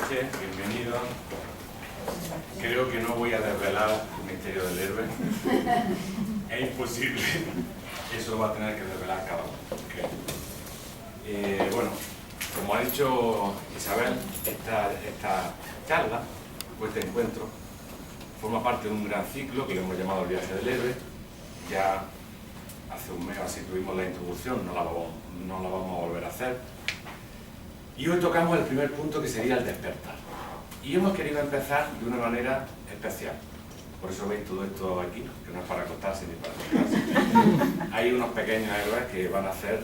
noches, bienvenidos. Creo que no voy a desvelar el misterio del héroe. Es imposible. Eso lo va a tener que desvelar cada uno. Okay. Bueno, como ha dicho Isabel, esta charla, o este encuentro, forma parte de un gran ciclo que le hemos llamado el viaje del héroe. Ya hace un mes así tuvimos la introducción, no la vamos a volver a hacer. Y hoy tocamos el primer punto, que sería el despertar. Y hemos querido empezar de una manera especial. Por eso veis todo esto aquí, que no es para acostarse ni para acostarse. Hay unos pequeños héroes que van a hacer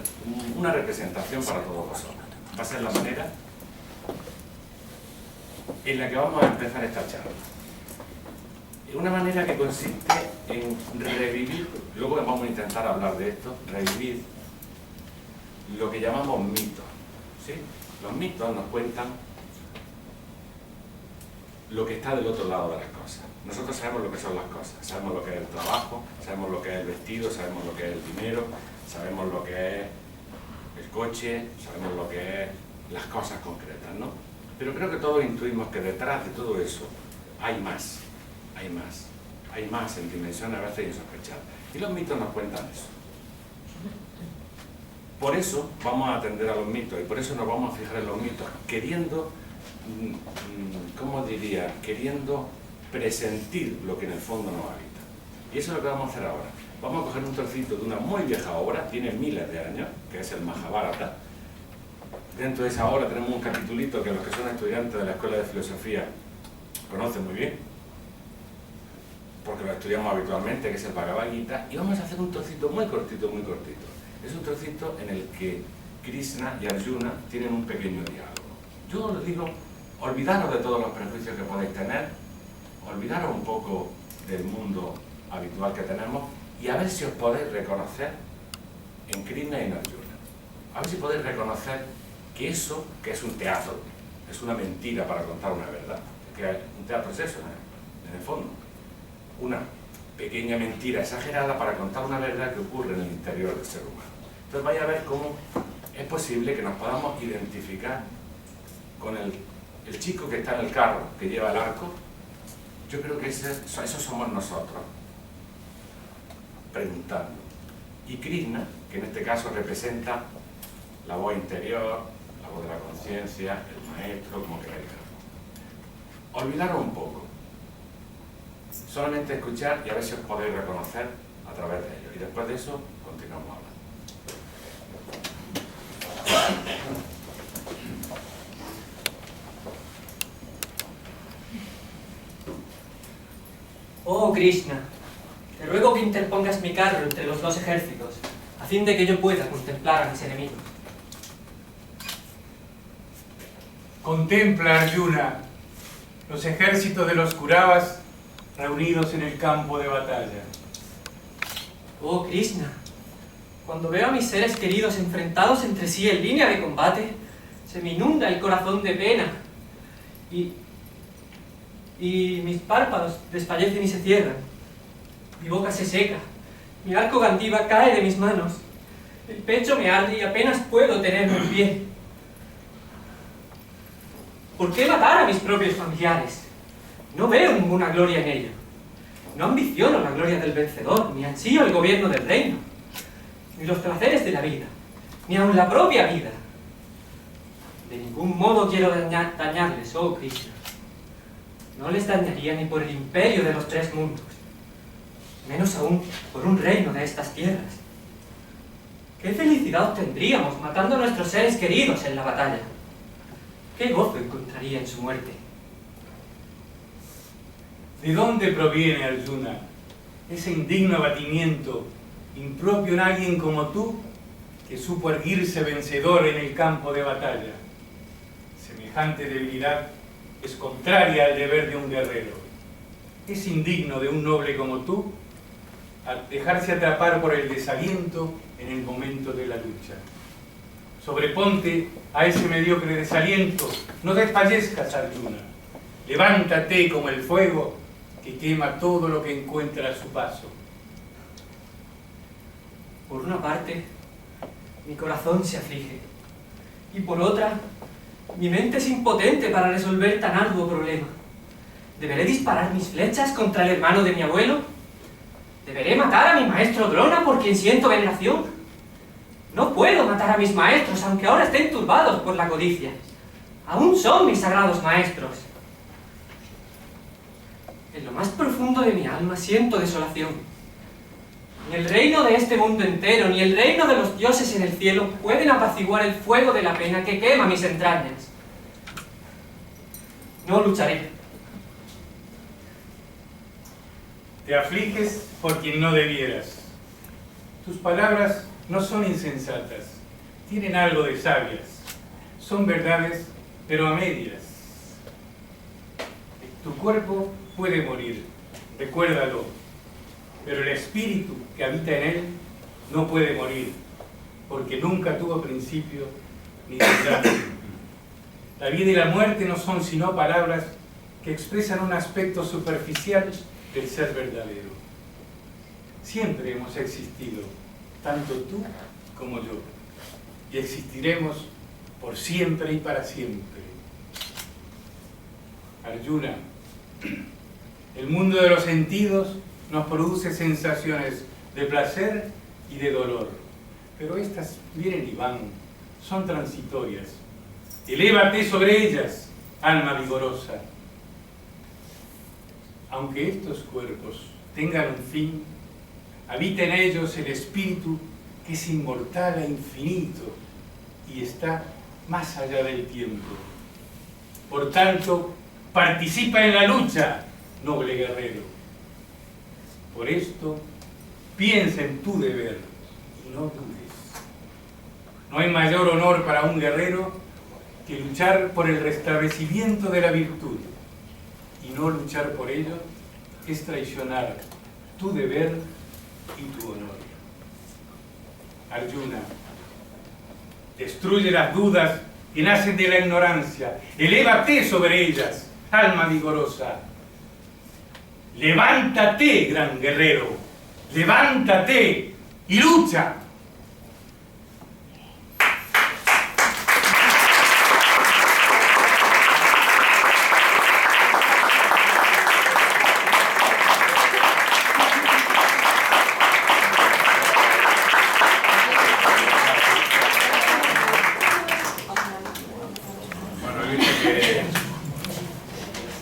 una representación para todos vosotros. Va a ser la manera en la que vamos a empezar esta charla. Una manera que consiste en revivir, luego vamos a intentar hablar de esto, revivir lo que llamamos mitos, ¿sí? Los mitos nos cuentan lo que está del otro lado de las cosas. Nosotros sabemos lo que son las cosas, sabemos lo que es el trabajo, sabemos lo que es el vestido, sabemos lo que es el dinero, sabemos lo que es el coche, sabemos lo que es las cosas concretas, ¿no? Pero creo que todos intuimos que detrás de todo eso hay más, hay más en dimensiones a veces insospechadas. Y los mitos nos cuentan eso. Por eso vamos a atender a los mitos y por eso nos vamos a fijar en los mitos, queriendo, ¿cómo diría? Queriendo presentir lo que en el fondo nos habita. Y eso es lo que vamos a hacer ahora. Vamos a coger un trocito de una muy vieja obra, tiene miles de años, que es el Majábharata. Dentro de esa obra tenemos un capitulito que los que son estudiantes de la Escuela de Filosofía conocen muy bien, porque lo estudiamos habitualmente, que es el Bhagavad Gita, y vamos a hacer un trocito muy cortito, muy cortito. Es un trocito en el que Krishna y Arjuna tienen un pequeño diálogo. Yo os digo, olvidaros de todos los prejuicios que podéis tener, olvidaros un poco del mundo habitual que tenemos y a ver si os podéis reconocer en Krishna y en Arjuna. A ver si podéis reconocer que eso, que es un teatro, es una mentira para contar una verdad. Que un teatro es eso, en el fondo. Una pequeña mentira exagerada para contar una verdad que ocurre en el interior del ser humano. Entonces vais a ver cómo es posible que nos podamos identificar con el chico que está en el carro, que lleva el arco. Yo creo que esos somos nosotros, preguntando. Y Krishna, que en este caso representa la voz interior, la voz de la conciencia, el maestro, como queráis verlo. Olvidaros un poco. Solamente escuchar y a ver si os podéis reconocer a través de ello. Y después de eso, continuamos hablando. Oh Krishna, te ruego que interpongas mi carro entre los dos ejércitos, a fin de que yo pueda contemplar a mis enemigos. Contempla, Arjuna, los ejércitos de los Kauravas reunidos en el campo de batalla. Oh Krishna, cuando veo a mis seres queridos enfrentados entre sí en línea de combate, se me inunda el corazón de pena y mis párpados desfallecen y se cierran. Mi boca se seca, mi arco Gandiva cae de mis manos, el pecho me arde y apenas puedo tenerme en pie. ¿Por qué matar a mis propios familiares? No veo ninguna gloria en ello. No ambiciono la gloria del vencedor, ni ansío el gobierno del reino, ni los placeres de la vida, ni aun la propia vida. De ningún modo quiero dañarles, oh Krishna. No les dañaría ni por el imperio de los tres mundos, menos aún por un reino de estas tierras. ¿Qué felicidad obtendríamos matando a nuestros seres queridos en la batalla? ¿Qué gozo encontraría en su muerte? ¿De dónde proviene, Arjuna, ese indigno abatimiento impropio en alguien como tú, que supo erguirse vencedor en el campo de batalla? Semejante debilidad es contraria al deber de un guerrero. Es indigno de un noble como tú dejarse atrapar por el desaliento en el momento de la lucha. Sobreponte a ese mediocre desaliento, no desfallezcas, Arjuna. Levántate como el fuego que quema todo lo que encuentra a su paso. Por una parte, mi corazón se aflige, y por otra, Mi mente es impotente para resolver tan arduo problema. ¿Deberé disparar mis flechas contra el hermano de mi abuelo? ¿Deberé matar a mi maestro Drona por quien siento veneración? No puedo matar a mis maestros, aunque ahora estén turbados por la codicia. Aún son mis sagrados maestros. En lo más profundo de mi alma siento desolación. Ni el reino de este mundo entero, ni el reino de los dioses en el cielo pueden apaciguar el fuego de la pena que quema mis entrañas. No lucharé. Te afliges por quien no debieras. Tus palabras no son insensatas, tienen algo de sabias. Son verdades, pero a medias. Tu cuerpo puede morir, recuérdalo, pero el espíritu que habita en él no puede morir, porque nunca tuvo principio ni tendrá fin. La vida y la muerte no son sino palabras que expresan un aspecto superficial del ser verdadero. Siempre hemos existido, tanto tú como yo, y existiremos por siempre y para siempre. Arjuna, el mundo de los sentidos nos produce sensaciones de placer y de dolor, pero estas vienen y van, son transitorias. Elévate sobre ellas, alma vigorosa. Aunque estos cuerpos tengan un fin, habita en ellos el espíritu que es inmortal e infinito y está más allá del tiempo. Por tanto, participa en la lucha, noble guerrero. Por esto, piensa en tu deber y no dudes. No hay mayor honor para un guerrero que luchar por el restablecimiento de la virtud. Y no luchar por ello es traicionar tu deber y tu honor. Arjuna, destruye las dudas que nacen de la ignorancia. Elévate sobre ellas, alma vigorosa. Levántate, gran guerrero. Levántate y lucha.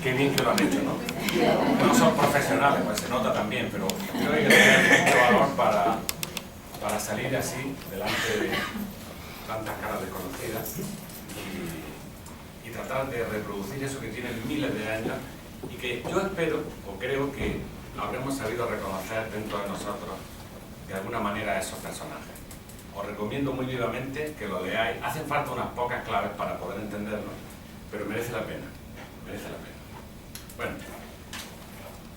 Qué bien que lo han hecho, ¿no? No son profesionales, pues se nota también, pero creo que hay que tener mucho valor para salir así delante de tantas caras desconocidas y tratar de reproducir eso que tienen miles de años y que yo espero o creo que habremos sabido reconocer dentro de nosotros de alguna manera a esos personajes. Os recomiendo muy vivamente que lo leáis. Hacen falta unas pocas claves para poder entenderlo, pero merece la pena, merece la pena. Bueno,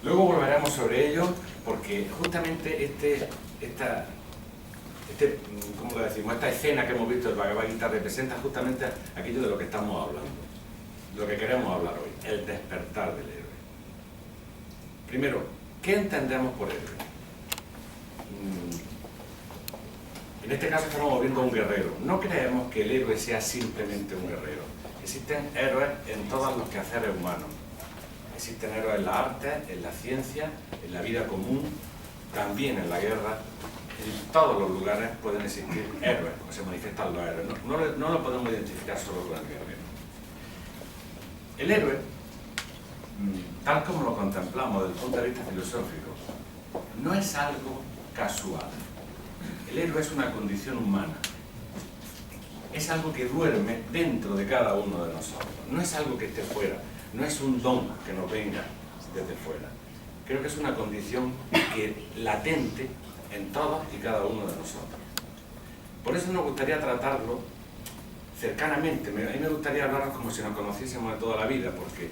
luego volveremos sobre ello porque justamente ¿cómo lo decimos? Esta escena que hemos visto del Bhagavad Gita representa justamente aquello de lo que estamos hablando, de lo que queremos hablar hoy, el despertar del héroe. Primero, ¿qué entendemos por héroe? En este caso estamos viendo a un guerrero. No creemos que el héroe sea simplemente un guerrero. Existen héroes en todos los quehaceres humanos. Existen héroes en la arte, en la ciencia, en la vida común, también en la guerra. En todos los lugares pueden existir héroes, o se manifiestan los héroes. No lo podemos identificar solo con el guerrero. El héroe, tal como lo contemplamos desde el punto de vista filosófico, no es algo casual. El héroe es una condición humana. Es algo que duerme dentro de cada uno de nosotros. No es algo que esté fuera. No es un don que nos venga desde fuera. Creo que es una condición latente en todos y cada uno de nosotros. Por eso nos gustaría tratarlo cercanamente. A mí me gustaría hablaros como si nos conociésemos de toda la vida, porque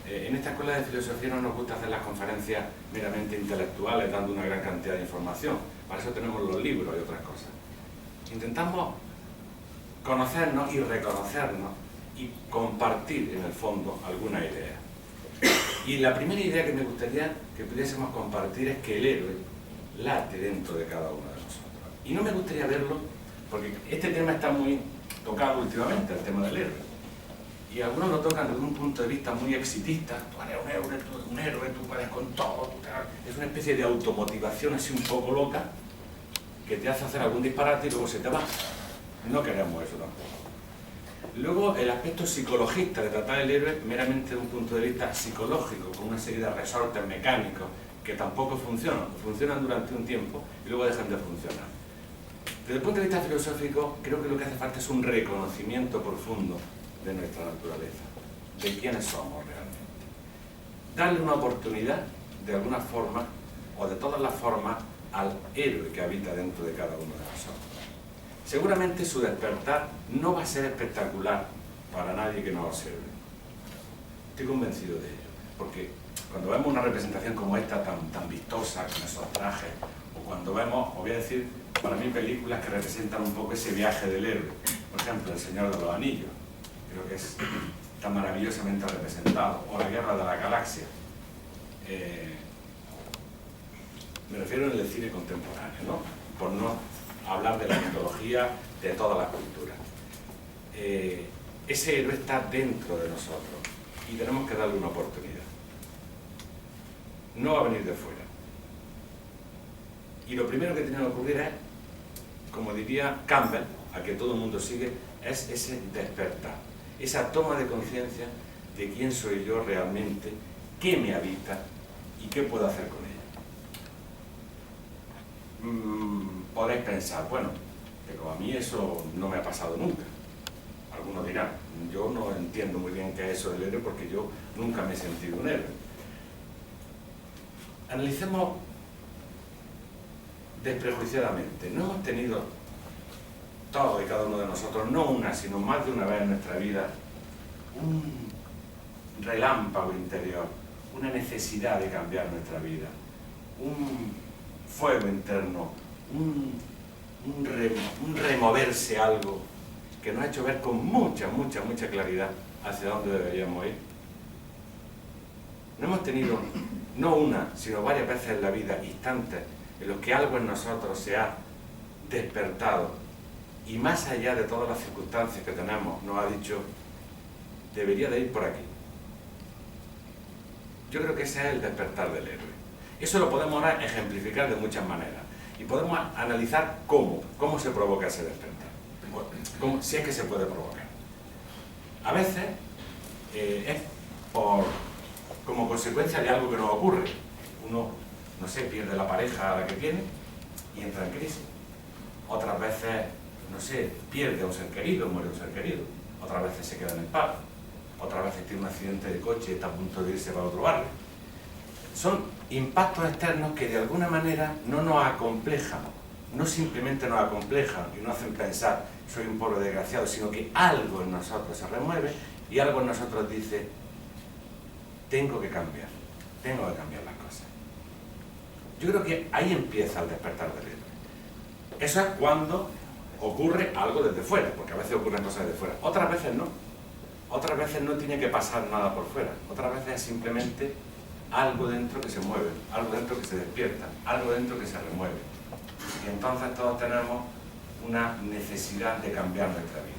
en esta escuela de filosofía no nos gusta hacer las conferencias meramente intelectuales, dando una gran cantidad de información. Para eso tenemos los libros y otras cosas. Intentamos conocernos y reconocernos y compartir en el fondo alguna idea. Y la primera idea que me gustaría que pudiésemos compartir es que el héroe late dentro de cada uno de nosotros. Y no me gustaría verlo, porque este tema está muy tocado últimamente, el tema del héroe. Y algunos lo tocan desde un punto de vista muy exitista. Tú eres un héroe, tú puedes con todo. Es una especie de automotivación así un poco loca que te hace hacer algún disparate y luego se te va. No queremos eso tampoco. Luego, el aspecto psicologista de tratar el héroe meramente desde un punto de vista psicológico, con una serie de resortes mecánicos que tampoco funcionan durante un tiempo y luego dejan de funcionar. Desde el punto de vista filosófico, creo que lo que hace falta es un reconocimiento profundo de nuestra naturaleza, de quiénes somos realmente. Darle una oportunidad, de alguna forma, o de todas las formas, al héroe que habita dentro de cada uno de nosotros. Seguramente su despertar no va a ser espectacular para nadie que no lo observe. Estoy convencido de ello, porque cuando vemos una representación como esta, tan vistosa, con esos trajes, o cuando vemos, os voy a decir, para mí películas que representan un poco ese viaje del héroe, por ejemplo, El Señor de los Anillos, creo que es tan maravillosamente representado, o La Guerra de la Galaxia. Me refiero en el cine contemporáneo, ¿no? Por no hablar de la mitología de todas las culturas. Ese héroe está dentro de nosotros y tenemos que darle una oportunidad. No va a venir de fuera. Y lo primero que tiene que ocurrir es, como diría Campbell, a que todo el mundo sigue, es ese despertar, esa toma de conciencia de quién soy yo realmente, qué me habita y qué puedo hacer con ella. Podéis pensar, bueno, pero a mí eso no me ha pasado nunca. Algunos dirán, yo no entiendo muy bien qué es eso del héroe porque yo nunca me he sentido un héroe. Analicemos desprejuiciadamente. No hemos tenido, todos y cada uno de nosotros, no una, sino más de una vez en nuestra vida, un relámpago interior, una necesidad de cambiar nuestra vida, un fuego interno, un removerse algo que nos ha hecho ver con mucha claridad hacia dónde deberíamos ir. No hemos tenido, no una, sino varias veces en la vida, instantes en los que algo en nosotros se ha despertado y más allá de todas las circunstancias que tenemos, nos ha dicho, debería de ir por aquí. Yo creo que ese es el despertar del héroe. Eso lo podemos ahora ejemplificar de muchas maneras. Y podemos analizar cómo se provoca ese despertar. Si es que se puede provocar. A veces es como consecuencia de algo que nos ocurre. Uno, no sé, pierde la pareja a la que tiene y entra en crisis. Otras veces, no sé, pierde a un ser querido, muere un ser querido. Otras veces se queda en el paro. Otras veces tiene un accidente de coche y está a punto de irse para otro barrio. Son impactos externos que de alguna manera no nos acomplejan, no simplemente nos acomplejan y nos hacen pensar soy un pobre desgraciado, sino que algo en nosotros se remueve y algo en nosotros dice tengo que cambiar las cosas. Yo creo que ahí empieza el despertar del héroe. Eso es cuando ocurre algo desde fuera, porque a veces ocurren cosas desde fuera, otras veces no. Otras veces no tiene que pasar nada por fuera, otras veces es simplemente algo dentro que se mueve, algo dentro que se despierta, algo dentro que se remueve. Y entonces todos tenemos una necesidad de cambiar nuestra vida.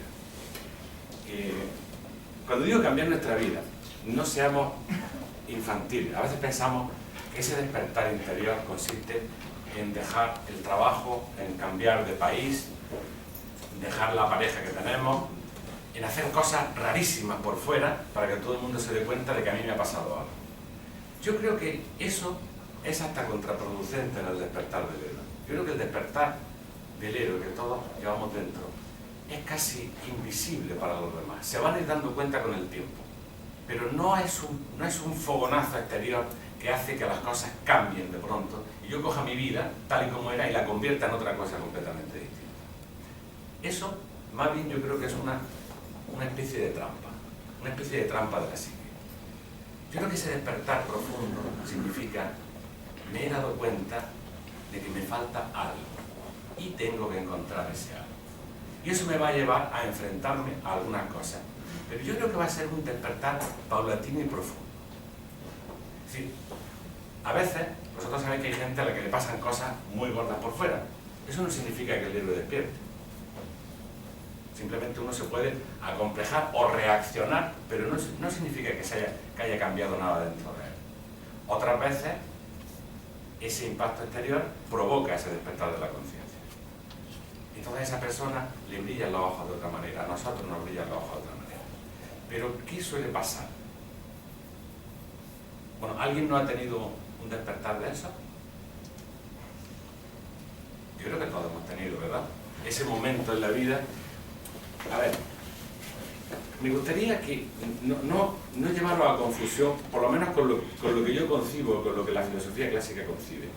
Cuando digo cambiar nuestra vida, no seamos infantiles. A veces pensamos que ese despertar interior consiste en dejar el trabajo, en cambiar de país, dejar la pareja que tenemos, en hacer cosas rarísimas por fuera para que todo el mundo se dé cuenta de que a mí me ha pasado algo. Yo creo que eso es hasta contraproducente en el despertar del héroe. Yo creo que el despertar del héroe que todos llevamos dentro es casi invisible para los demás. Se van a ir dando cuenta con el tiempo. Pero no es un fogonazo exterior que hace que las cosas cambien de pronto y yo coja mi vida tal y como era y la convierta en otra cosa completamente distinta. Eso, más bien, yo creo que es una especie de trampa de la psique. Yo creo que ese despertar profundo significa, me he dado cuenta de que me falta algo y tengo que encontrar ese algo. Y eso me va a llevar a enfrentarme a algunas cosas. Pero yo creo que va a ser un despertar paulatino y profundo. Es decir, a veces, vosotros sabéis que hay gente a la que le pasan cosas muy gordas por fuera. Eso no significa que el héroe despierte. Simplemente uno se puede acomplejar o reaccionar, pero no significa que haya cambiado nada dentro de él. Otras veces, ese impacto exterior provoca ese despertar de la conciencia. Entonces a esa persona le brillan los ojos de otra manera, a nosotros nos brillan los ojos de otra manera. Pero, ¿qué suele pasar? Bueno, ¿alguien no ha tenido un despertar de eso? Yo creo que todos hemos tenido, ¿verdad? Ese momento en la vida. A ver, me gustaría que no llevarlo a confusión, por lo menos con lo que yo concibo, con lo que la filosofía clásica concibe.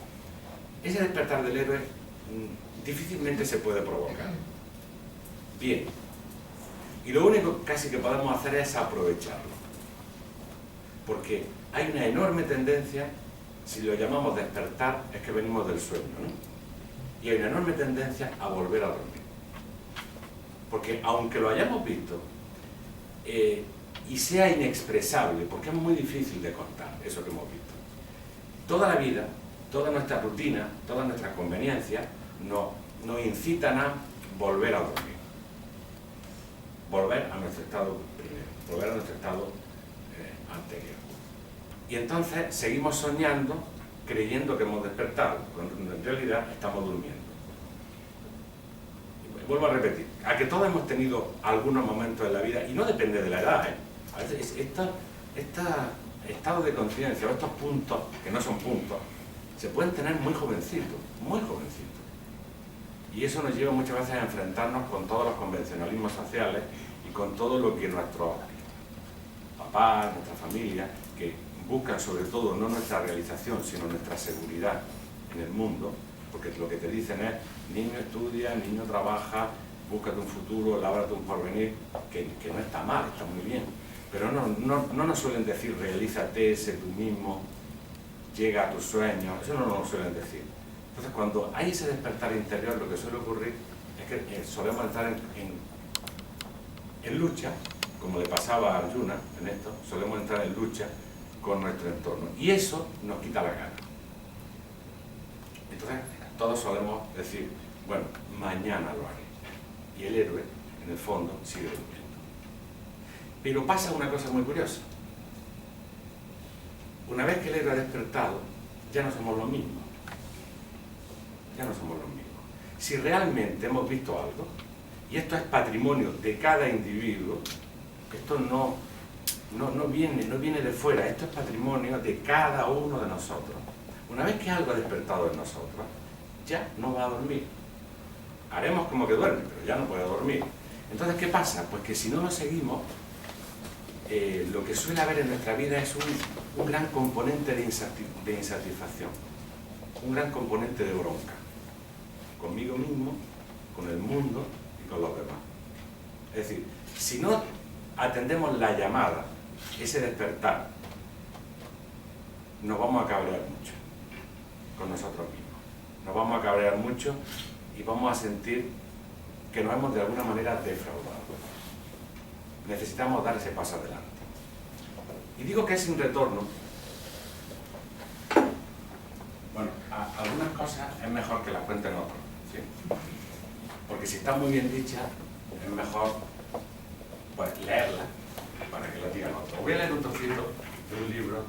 Ese despertar del héroe difícilmente se puede provocar. Bien. Y lo único casi que podemos hacer es aprovecharlo. Porque hay una enorme tendencia, si lo llamamos despertar, es que venimos del sueño, ¿no? Y hay una enorme tendencia a volver a dormir. Porque aunque lo hayamos visto, y sea inexpresable, porque es muy difícil de contar eso que hemos visto, toda la vida, toda nuestra rutina, todas nuestras conveniencias nos incitan a volver a dormir. Volver a nuestro estado primero, volver a nuestro estado anterior. Y entonces seguimos soñando, creyendo que hemos despertado, cuando en realidad estamos durmiendo. Vuelvo a repetir, a que todos hemos tenido algunos momentos en la vida, y no depende de la edad, a veces estos estados de conciencia, o estos puntos, que no son puntos, se pueden tener muy jovencitos, muy jovencitos. Y eso nos lleva muchas veces a enfrentarnos con todos los convencionalismos sociales y con todo lo que nuestros papás, nuestra familia, que buscan sobre todo no nuestra realización, sino nuestra seguridad en el mundo, porque lo que te dicen es, niño estudia, niño trabaja, búscate un futuro, lábrate un porvenir, que no está mal, está muy bien, pero no nos suelen decir, realízate, sé tú mismo, llega a tus sueños, eso no nos suelen decir. Entonces, cuando hay ese despertar interior, lo que suele ocurrir es que solemos entrar en lucha, como le pasaba a Arjuna en esto, solemos entrar en lucha con nuestro entorno, y eso nos quita la gana. Entonces, todos solemos decir, bueno, mañana lo haré. Y el héroe, en el fondo, sigue durmiendo. Pero pasa una cosa muy curiosa. Una vez que el héroe ha despertado, ya no somos los mismos. Ya no somos los mismos. Si realmente hemos visto algo, y esto es patrimonio de cada individuo, esto no viene de fuera, esto es patrimonio de cada uno de nosotros. Una vez que algo ha despertado en nosotros, ya no va a dormir. Haremos como que duerme, pero ya no puede dormir. Entonces, ¿qué pasa? Pues que si no lo seguimos, lo que suele haber en nuestra vida es un gran componente de insatisfacción, un gran componente de bronca, conmigo mismo, con el mundo y con los demás. Es decir, si no atendemos la llamada, ese despertar, nos vamos a cabrear mucho con nosotros mismos. Nos vamos a cabrear mucho y vamos a sentir que nos hemos de alguna manera defraudado. Necesitamos dar ese paso adelante. Y digo que es sin retorno. Bueno, algunas cosas es mejor que las cuenten otros, ¿sí? Porque si están muy bien dichas, es mejor pues, leerlas para que lo digan otros. Voy a leer un trocito de un libro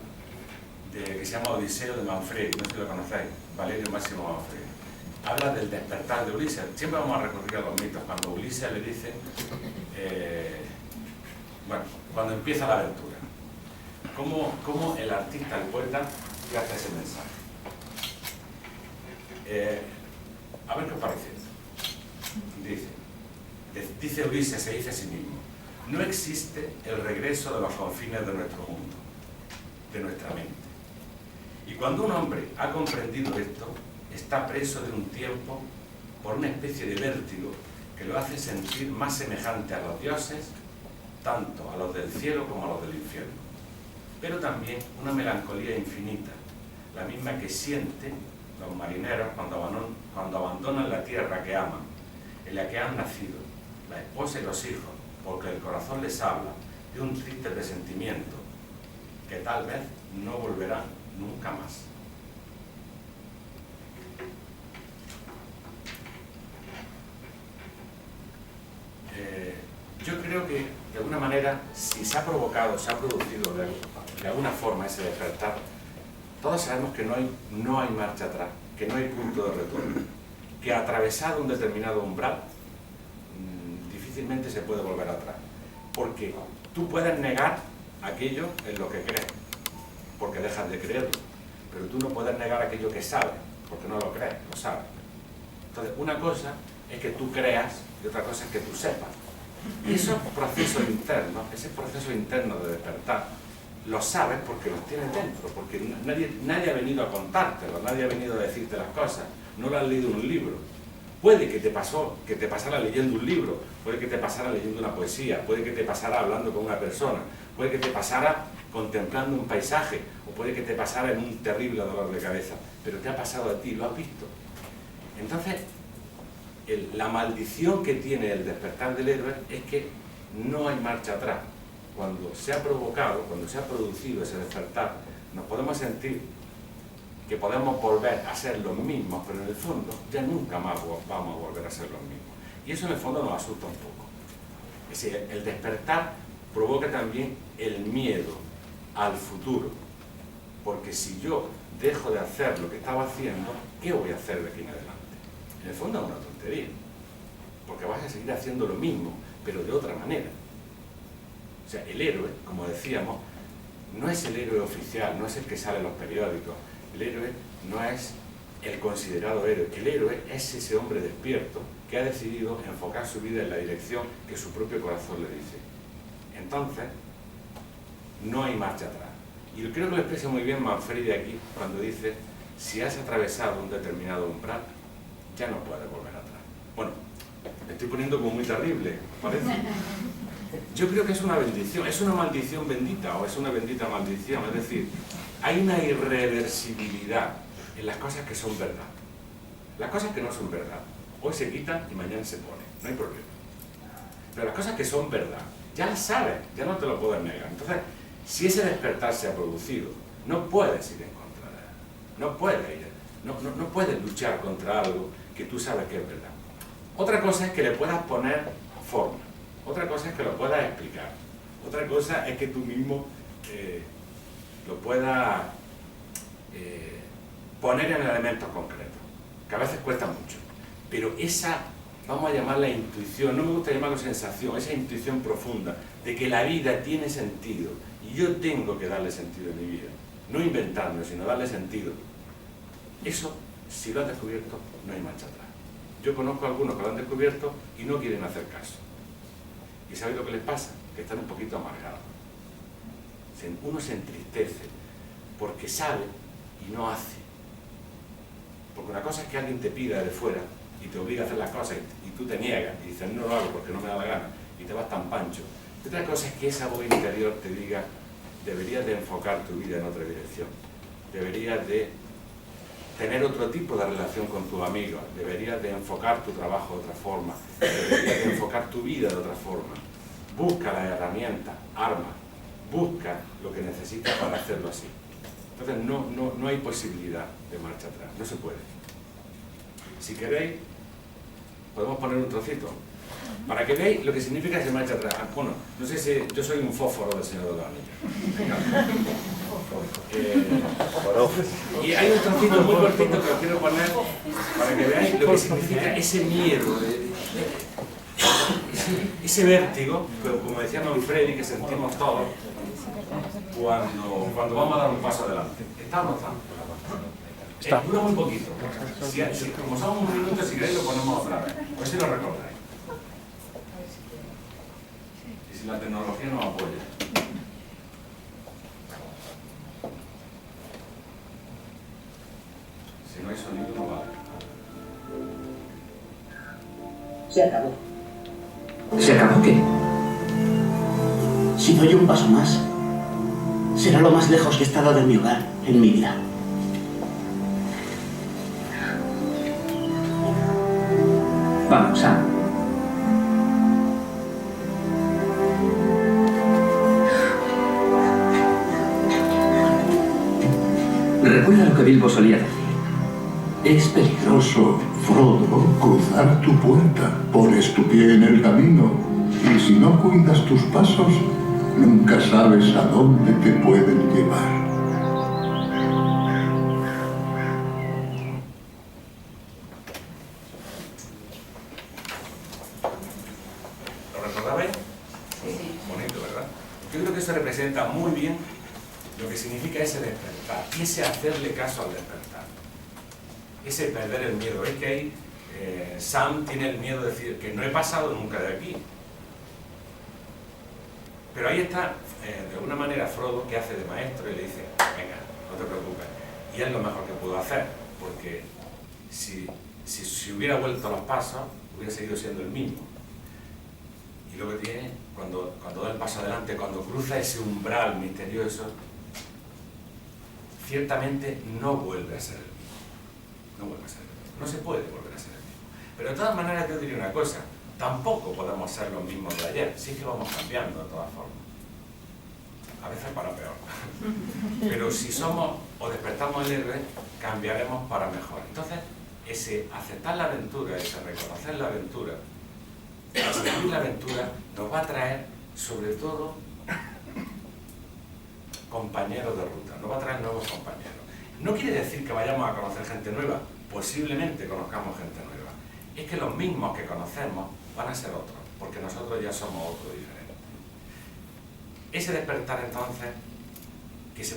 que se llama Odiseo de Manfredi, no sé si lo conocéis, Valerio Máximo Manfredi. Habla del despertar de Ulises. Siempre vamos a recurrir a los mitos. Cuando Ulises le dice, bueno, cuando empieza la aventura, ¿cómo el artista, el poeta, hace ese mensaje? A ver qué os parece. Dice Ulises, se dice a sí mismo, no existe el regreso de los confines de nuestro mundo, de nuestra mente. Y cuando un hombre ha comprendido esto, está preso de un tiempo por una especie de vértigo que lo hace sentir más semejante a los dioses, tanto a los del cielo como a los del infierno. Pero también una melancolía infinita, la misma que sienten los marineros cuando abandonan la tierra que aman, en la que han nacido, la esposa y los hijos, porque el corazón les habla de un triste presentimiento que tal vez no volverán nunca más. se ha provocado, se ha producido de alguna forma ese despertar, todos sabemos que no hay marcha atrás, que no hay punto de retorno, que atravesado un determinado umbral difícilmente se puede volver atrás, porque tú puedes negar aquello en lo que crees, porque dejas de creerlo, pero tú no puedes negar aquello que sabes, porque no lo crees, lo sabes. Entonces, una cosa es que tú creas y otra cosa es que tú sepas. Y esos procesos internos, ese proceso interno de despertar, lo sabes porque los tienes dentro, porque nadie ha venido a contártelo, nadie ha venido a decirte las cosas, no lo has leído en un libro. Puede que te pasara leyendo un libro, puede que te pasara leyendo una poesía, puede que te pasara hablando con una persona, puede que te pasara contemplando un paisaje, o puede que te pasara en un terrible dolor de cabeza, pero te ha pasado a ti, lo has visto. Entonces, la maldición que tiene el despertar del héroe es que no hay marcha atrás. Cuando se ha provocado, cuando se ha producido ese despertar, nos podemos sentir que podemos volver a ser los mismos, pero en el fondo ya nunca más vamos a volver a ser los mismos. Y eso en el fondo nos asusta un poco. Es decir, el despertar provoca también el miedo al futuro, porque si yo dejo de hacer lo que estaba haciendo, ¿qué voy a hacer de aquí en adelante? En el fondo es una tontería, porque vas a seguir haciendo lo mismo, pero de otra manera. O sea, el héroe, como decíamos, no es el héroe oficial, no es el que sale en los periódicos. El héroe no es el considerado héroe. El héroe es ese hombre despierto que ha decidido enfocar su vida en la dirección que su propio corazón le dice. Entonces, no hay marcha atrás. Y creo que lo expresa muy bien Manfredi aquí cuando dice: si has atravesado un determinado umbral, ya no puedes volver atrás. Bueno, me estoy poniendo como muy terrible, ¿parece? Yo creo que es una bendición, es una maldición bendita o es una bendita maldición. Es decir, hay una irreversibilidad en las cosas que son verdad. Las cosas que no son verdad, hoy se quitan y mañana se ponen, no hay problema. Pero las cosas que son verdad, ya las sabes, ya no te lo puedes negar. Entonces, si ese despertar se ha producido, no puedes ir en contra de él, no puedes luchar contra algo que tú sabes que es verdad. Otra cosa es que le puedas poner forma, otra cosa es que lo puedas explicar, otra cosa es que tú mismo lo puedas poner en elementos concretos, que a veces cuesta mucho, pero esa, vamos a llamarla intuición, no me gusta llamarlo sensación, esa intuición profunda de que la vida tiene sentido y yo tengo que darle sentido a mi vida, no inventarme, sino darle sentido. Eso, si lo has descubierto, no hay marcha atrás. Yo conozco a algunos que lo han descubierto y no quieren hacer caso. ¿Y sabéis lo que les pasa? Que están un poquito amargados. Uno se entristece porque sabe y no hace. Porque una cosa es que alguien te pida de fuera y te obliga a hacer las cosas y tú te niegas y dices: no lo hago porque no me da la gana, y te vas tan pancho. Y otra cosa es que esa voz interior te diga: deberías de enfocar tu vida en otra dirección, deberías de tener otro tipo de relación con tus amigos, deberías de enfocar tu trabajo de otra forma, deberías de enfocar tu vida de otra forma. Busca las herramientas, arma, busca lo que necesitas para hacerlo así. Entonces no hay posibilidad de marcha atrás, no se puede. Si queréis, podemos poner un trocito, para que veáis lo que significa ese marcha atrás. Bueno, no sé si yo soy un fósforo del Señor de los Anillos. Y hay un trocito muy cortito que os quiero poner para que veáis lo que significa ese miedo, ese vértigo, como decía Manfredi, que sentimos todos cuando vamos a dar un paso adelante. Estamos dando. Dura muy poquito. Como somos un minuto, si queréis lo ponemos otra vez. A ver si lo recordáis. Y si la tecnología nos apoya. Si no hay sonido, no vale. Se acabó. ¿Se acabó qué? Si doy un paso más, será lo más lejos que he estado de mi hogar en mi vida. Vamos, Sam. Recuerda lo que Bilbo solía decir. Es peligroso. Frodo, cruzar tu puerta. Pones tu pie en el camino y si no cuidas tus pasos, Nunca sabes a dónde te pueden llevar. ¿Lo recordabais? Sí. Bonito, ¿verdad? Yo creo que eso representa muy bien lo que significa ese despertar, y ese hacerle caso al despertar, ese perder el miedo. Es que ahí Sam tiene el miedo de decir que no he pasado nunca de aquí. Pero ahí está, de alguna manera, Frodo, que hace de maestro y le dice, venga, no te preocupes. Y es lo mejor que pudo hacer, porque si hubiera vuelto a los pasos, hubiera seguido siendo el mismo. Y lo que tiene, cuando da el paso adelante, cuando cruza ese umbral misterioso, ciertamente no vuelve a ser el mismo. No vuelve a ser el mismo. No se puede volver a ser el mismo. Pero de todas maneras, yo diría una cosa, tampoco podemos ser los mismos de ayer, sí que vamos cambiando de todas formas. A veces para peor. Pero si somos o despertamos el héroe, cambiaremos para mejor. Entonces, ese aceptar la aventura, ese reconocer la aventura, ese vivir la aventura, nos va a traer, sobre todo, compañeros de ruta, nos va a traer nuevos compañeros. No quiere decir que vayamos a conocer gente nueva, posiblemente conozcamos gente nueva. Es que los mismos que conocemos van a ser otros, porque nosotros ya somos otro diferente. Ese despertar entonces, que se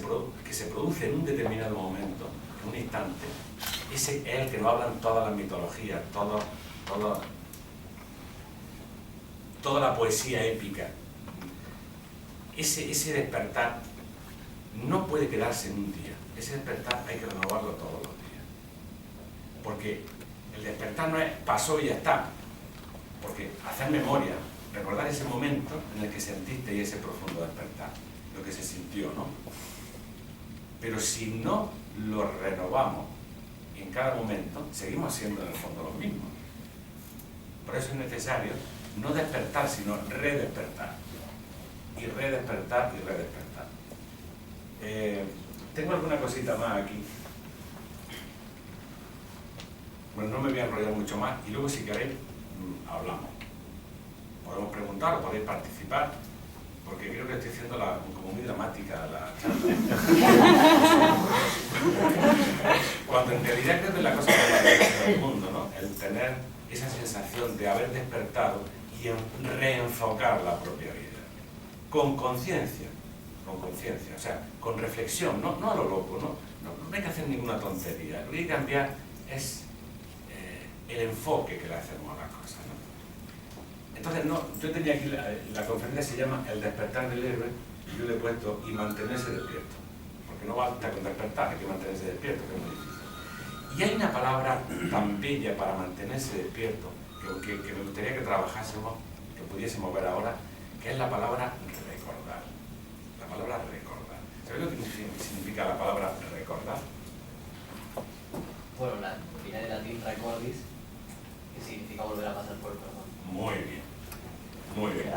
produce en un determinado momento, en un instante, ese es el que nos hablan todas las mitologías, toda la poesía épica. Ese despertar no puede quedarse en un día. Ese despertar hay que renovarlo todos los días. Porque el despertar no es pasó y ya está. Porque hacer memoria, recordar ese momento en el que sentiste y ese profundo despertar, lo que se sintió, ¿no? Pero si no lo renovamos en cada momento, seguimos siendo en el fondo los mismos. Por eso es necesario no despertar, sino redespertar. Y redespertar y redespertar. Tengo alguna cosita más aquí. Bueno, no me voy a enrollar mucho más y luego si queréis hablamos. Podemos preguntar o podéis participar, porque creo que estoy haciendo como muy dramática la charla. Cuando en realidad creo que es la cosa más maravillosa del mundo, ¿no? El tener esa sensación de haber despertado y reenfocar la propia vida. Con conciencia, o sea, con reflexión, no a lo loco, no hay que hacer ninguna tontería. Lo que hay que cambiar es el enfoque que le hacemos a las cosas, ¿no? Entonces, yo tenía aquí, la conferencia se llama El despertar del héroe, y yo le he puesto y mantenerse despierto, porque no basta con despertar, hay que mantenerse despierto, que es muy difícil. Y hay una palabra tan bella para mantenerse despierto, que me gustaría que trabajásemos, que pudiésemos ver ahora, que es la palabra recordar. La palabra recordar. ¿Sabéis lo que significa la palabra recordar? Bueno, viene del latín recordis, que significa volver a pasar por el corazón. Muy bien, muy bien.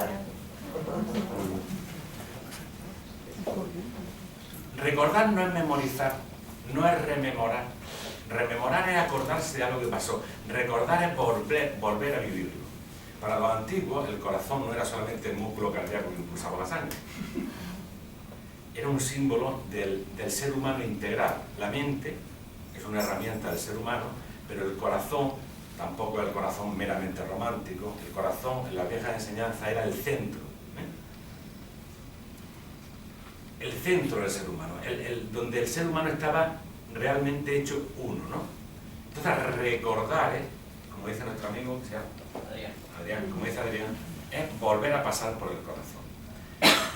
Recordar no es memorizar, no es rememorar. Rememorar es acordarse de algo que pasó. Recordar es volver a vivirlo. Para los antiguos, el corazón no era solamente el músculo cardíaco que impulsaba la sangre. Era un símbolo del ser humano integral. La mente es una herramienta del ser humano, pero el corazón tampoco era el corazón meramente romántico. El corazón, en la vieja enseñanza, era el centro. El centro del ser humano, donde el ser humano estaba realmente hecho uno, ¿no? Entonces, recordar, como dice nuestro amigo, que se llama Adrián, como dice Adrián, es volver a pasar por el corazón.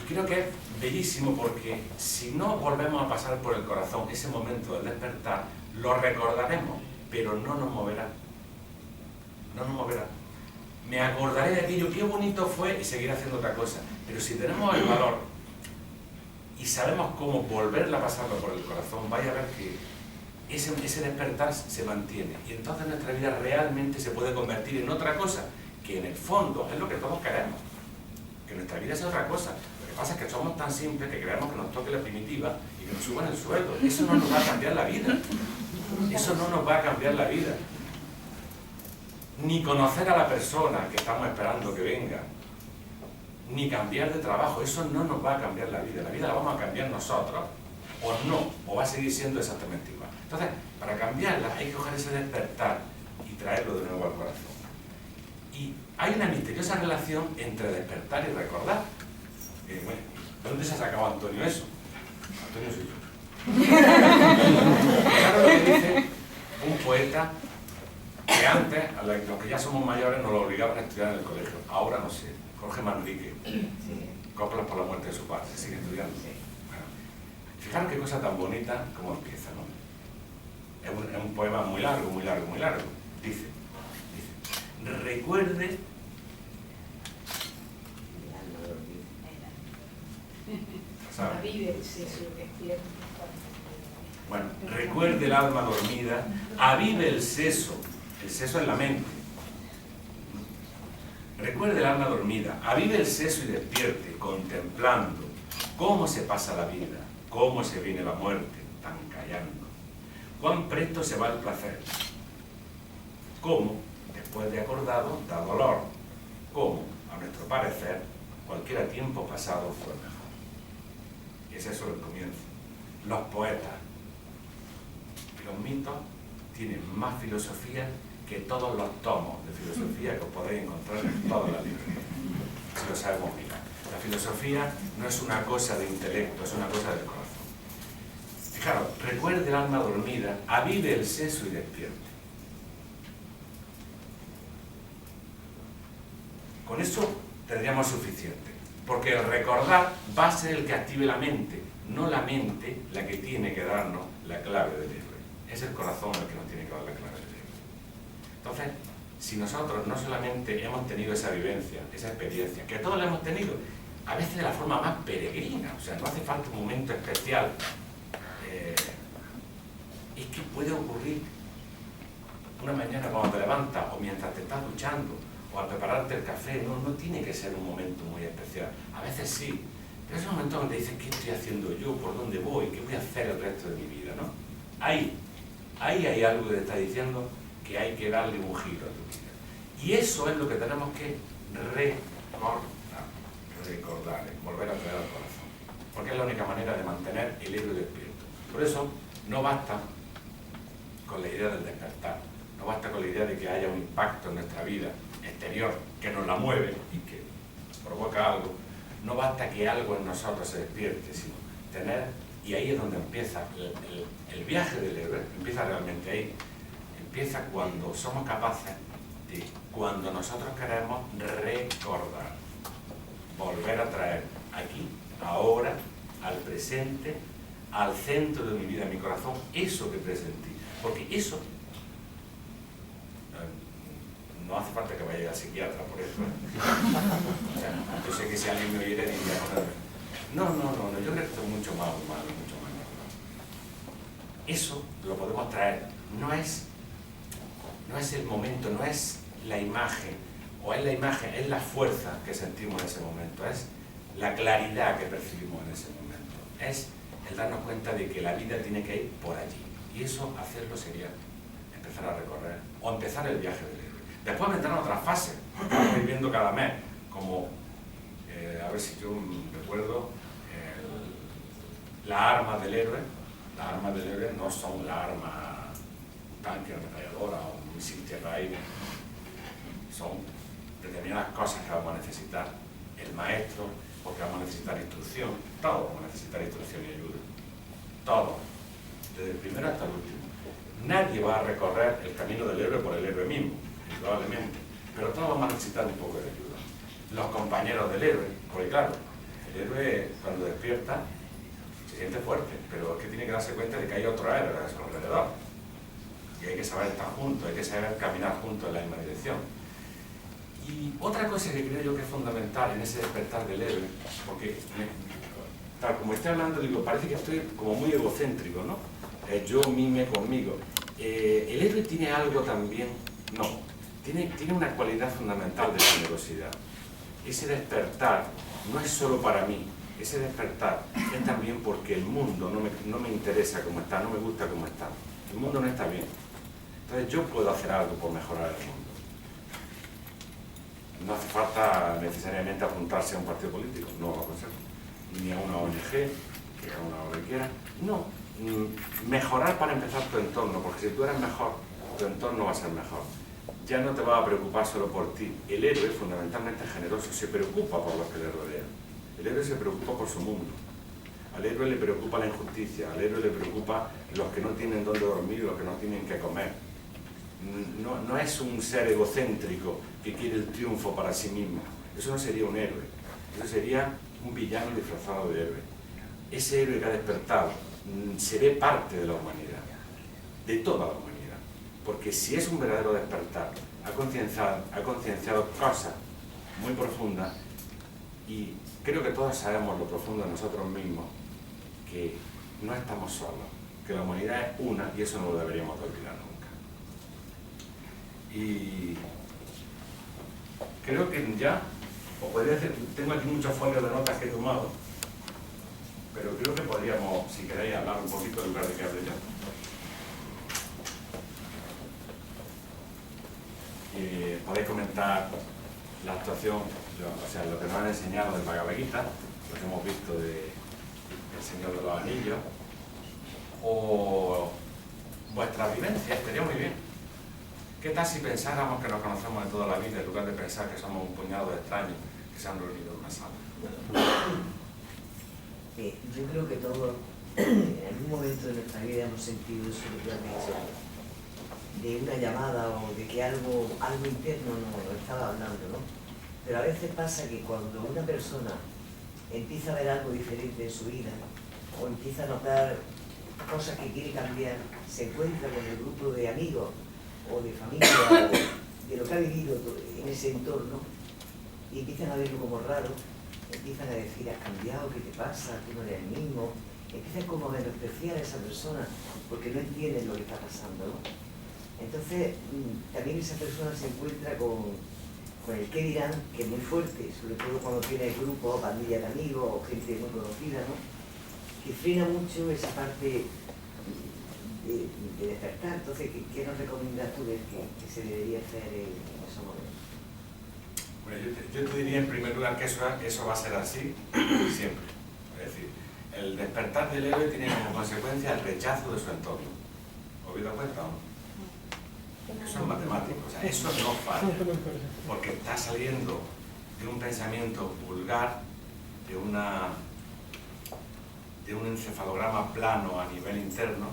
Y creo que es bellísimo porque si no volvemos a pasar por el corazón, ese momento del despertar, lo recordaremos, pero no nos moverá. No nos moverá. Me acordaré de aquello, qué bonito fue, y seguiré haciendo otra cosa. Pero si tenemos el valor y sabemos cómo volverla a pasarlo por el corazón, vaya a ver que ese despertar se mantiene. Y entonces nuestra vida realmente se puede convertir en otra cosa, que en el fondo es lo que todos queremos. Que nuestra vida sea otra cosa. Lo que pasa es que somos tan simples que creemos que nos toque la primitiva y que nos suban el sueldo. Eso no nos va a cambiar la vida. Eso no nos va a cambiar la vida. Ni conocer a la persona que estamos esperando que venga. ni cambiar de trabajo. Eso no nos va a cambiar la vida la vamos a cambiar nosotros, o no, o va a seguir siendo exactamente igual. Entonces, para cambiarla hay que coger ese despertar y traerlo de nuevo al corazón. Y hay una misteriosa relación entre despertar y recordar. Bueno, ¿dónde se ha sacado Antonio eso? Antonio soy yo. Claro lo que dice un poeta que antes, a los que ya somos mayores, nos lo obligaban a estudiar en el colegio. Ahora no sé, Jorge Manrique, Coplas por la muerte de su padre, sigue estudiando. Bueno, fijaros qué cosa tan bonita como empieza, ¿no? Es un poema muy largo, muy largo, muy largo. Dice, recuerde Bueno, recuerde el alma dormida, avive el seso es la mente. Recuerde el alma dormida, avive el seso y despierte, contemplando cómo se pasa la vida, cómo se viene la muerte, tan callando. Cuán presto se va el placer, cómo, después de acordado, da dolor, cómo, a nuestro parecer, cualquier tiempo pasado fue mejor. Y es eso el comienzo. Los poetas y los mitos tienen más filosofía que todos los tomos de filosofía que os podéis encontrar en todas las librerías, si lo sabemos mirar. La filosofía no es una cosa de intelecto, es una cosa del corazón. Fijaros, recuerde el alma dormida, avive el seso y despierte. Con eso tendríamos suficiente, porque el recordar va a ser el que active la mente, no la mente la que tiene que darnos la clave del héroe. Es el corazón el que nos tiene que dar la clave del héroe. Entonces, si nosotros no solamente hemos tenido esa vivencia, esa experiencia, que todos la hemos tenido, a veces de la forma más peregrina, o sea, no hace falta un momento especial, es que puede ocurrir una mañana cuando te levantas, o mientras te estás duchando, o al prepararte el café, no tiene que ser un momento muy especial. A veces sí, pero es un momento donde dices, ¿qué estoy haciendo yo? ¿Por dónde voy? ¿Qué voy a hacer el resto de mi vida? ¿No? Ahí hay algo que te está diciendo que hay que darle un giro a tu vida. Y eso es lo que tenemos que recordar, volver a traer al corazón. Porque es la única manera de mantener el héroe despierto. Por eso, no basta con la idea del despertar, no basta con la idea de que haya un impacto en nuestra vida exterior que nos la mueve y que provoca algo. No basta que algo en nosotros se despierte, sino tener, y ahí es donde empieza el viaje del héroe, empieza realmente ahí. Empieza cuando somos capaces de, cuando nosotros queremos recordar, volver a traer aquí, ahora, al presente, al centro de mi vida, mi corazón, eso que presentí. Porque eso, no hace falta que vaya al psiquiatra por eso. O sea, yo sé que si alguien me oyera diría, no, yo creo que esto es mucho más humano, mucho más normal. Eso lo podemos traer, no es el momento, no es la imagen, o es la imagen, es la fuerza que sentimos en ese momento, es la claridad que percibimos en ese momento, es el darnos cuenta de que la vida tiene que ir por allí. Y eso, hacerlo sería empezar a recorrer, o empezar el viaje del héroe. Después vendrán otras fases, que vamos a ir viendo cada mes, como, a ver si yo recuerdo, las armas del héroe. Las armas del héroe no son la arma tanque, ametralladora o un misil tierra-aire. Son determinadas cosas que vamos a necesitar. El maestro, porque vamos a necesitar instrucción. Todos vamos a necesitar instrucción y ayuda. Todos. Desde el primero hasta el último. Nadie va a recorrer el camino del héroe por el héroe mismo, probablemente. Pero todos vamos a necesitar un poco de ayuda. Los compañeros del héroe, porque claro, el héroe cuando despierta se siente fuerte, pero es que tiene que darse cuenta de que hay otro héroe a su alrededor. Y hay que saber estar juntos, hay que saber caminar juntos en la misma dirección. Y otra cosa que creo yo que es fundamental en ese despertar del héroe, porque tal como estoy hablando, digo, parece que estoy como muy egocéntrico, ¿no? Yo mime conmigo. El héroe tiene algo también, no, tiene una cualidad fundamental de generosidad. Ese despertar no es solo para mí, ese despertar es también porque el mundo no me interesa como está, no me gusta como está. El mundo no está bien. Entonces yo puedo hacer algo por mejorar el mundo. no hace falta necesariamente apuntarse a un partido político, no lo aconsejo, ni a una ONG, que a una lo que quiera. No, mejorar para empezar tu entorno, porque si tú eres mejor, tu entorno va a ser mejor. Ya no te va a preocupar solo por ti. El héroe, fundamentalmente generoso, se preocupa por los que le rodean. El héroe se preocupa por su mundo. Al héroe le preocupa la injusticia, al héroe le preocupa los que no tienen dónde dormir, los que no tienen que comer. No es un ser egocéntrico que quiere el triunfo para sí mismo. Eso no sería un héroe. Eso sería un villano disfrazado de héroe. Ese héroe que ha despertado se ve parte de la humanidad, de toda la humanidad. Porque si es un verdadero despertar, ha concienciado cosas muy profundas, y creo que todos sabemos lo profundo de nosotros mismos, que no estamos solos, que la humanidad es una, y eso no lo deberíamos de olvidar nunca. Y creo que ya, os podría decir, tengo aquí muchos folios de notas que he tomado, pero creo que podríamos, si queréis, hablar un poquito en lugar de que hable yo. Podéis comentar la actuación, o sea, lo que nos han enseñado del Bhagavad Gita, lo que hemos visto de El Señor de los Anillos, o vuestras vivencias, estaría muy bien. ¿Qué tal si pensáramos que nos conocemos de toda la vida en lugar de pensar que somos un puñado de extraños que se han reunido en una sala? Yo creo que todos en algún momento de nuestra vida hemos sentido eso que tú has dicho, de una llamada o de que algo interno nos estaba hablando, ¿no? Pero a veces pasa que cuando una persona empieza a ver algo diferente en su vida o empieza a notar cosas que quiere cambiar, se encuentra con el grupo de amigos o de familia o de lo que ha vivido en ese entorno y empiezan a verlo como raro, empiezan a decir, has cambiado, ¿qué te pasa? Tú no eres el mismo. Empiezan como a menospreciar a esa persona porque no entienden lo que está pasando, ¿no? Entonces, también esa persona se encuentra con el qué dirán, que es muy fuerte, sobre todo cuando tiene grupo o pandilla de amigos o gente muy conocida, ¿no? Que frena mucho esa parte de despertar. Entonces, ¿qué nos recomiendas tú de que se debería hacer en esos momentos? Bueno, yo te diría en primer lugar que eso va a ser así siempre. Es decir, el despertar del héroe tiene como consecuencia el rechazo de su entorno. ¿Os habéis dado cuenta o no? Eso es matemático, o sea, eso no falla, porque está saliendo de un pensamiento vulgar, de un encefalograma plano a nivel interno,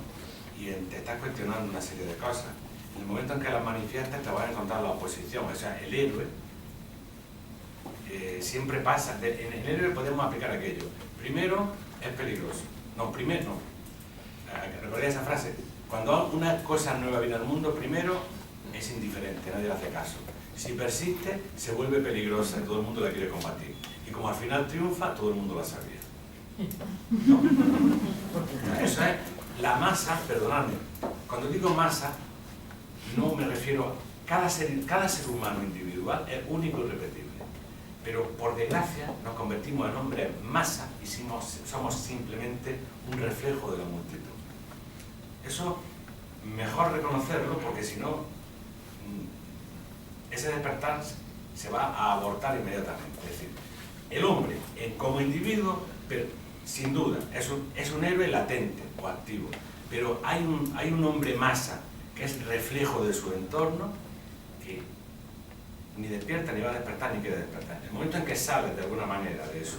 y te estás cuestionando una serie de cosas. En el momento en que las manifiestas te vas a encontrar la oposición, o sea, el héroe siempre pasa, en el héroe podemos aplicar aquello. Primero, es peligroso. No, primero no. ¿Recordáis esa frase? Cuando una cosa nueva viene al mundo, primero es indiferente, nadie le hace caso. Si persiste, se vuelve peligrosa y todo el mundo la quiere combatir. Y como al final triunfa, todo el mundo la sabía. ¿No? Eso es la masa, perdonadme. Cuando digo masa, no me refiero a cada ser humano individual es único y repetible. Pero por desgracia nos convertimos en hombres masa y somos simplemente un reflejo de la multitud. Eso mejor reconocerlo, porque si no, ese despertar se va a abortar inmediatamente. Es decir, el hombre como individuo, pero sin duda, es un héroe latente o activo, pero hay un hombre masa que es reflejo de su entorno, que ni despierta, ni va a despertar, ni quiere despertar. En el momento en que sales de alguna manera de eso,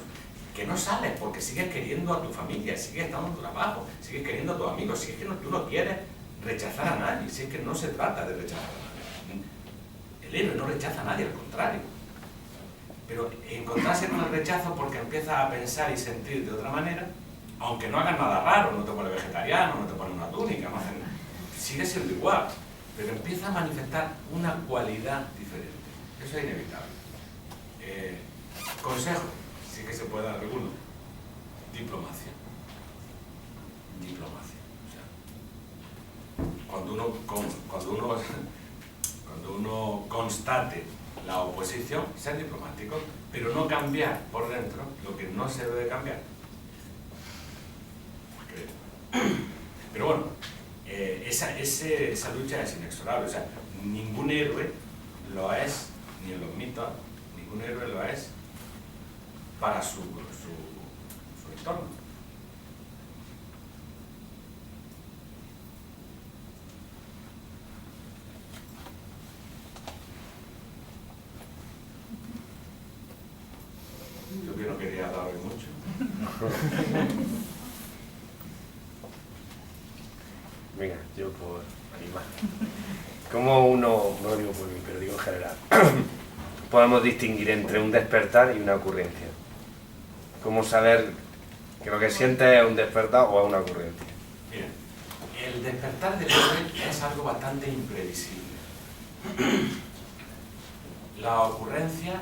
que no sales porque sigues queriendo a tu familia, sigues estando en tu trabajo, sigues queriendo a tus amigos, si es que tú no quieres rechazar a nadie, si es que no se trata de rechazar a nadie. El héroe no rechaza a nadie, al contrario. Pero encontrarse con el rechazo porque empiezas a pensar y sentir de otra manera, aunque no hagas nada raro, no te pones vegetariano, no te pones una túnica, no haces nada, sigue siendo igual, pero empieza a manifestar una cualidad diferente. Eso es inevitable. Consejo, sí que se puede dar alguno. Diplomacia. Diplomacia. O sea, cuando uno constate la oposición, ser diplomático, pero no cambiar por dentro lo que no se debe cambiar. Pero bueno, esa lucha es inexorable. O sea, ningún héroe lo es, ni en los mitos, Un héroe lo es para su entorno. Yo que no quería hablar hoy mucho. Venga, yo por animar. ¿Cómo uno, no digo por mí, pero digo en general, podemos distinguir entre un despertar y una ocurrencia? ¿Cómo saber que lo que sientes es un despertar o es una ocurrencia? Bien, el despertar del héroe es algo bastante imprevisible. Las ocurrencias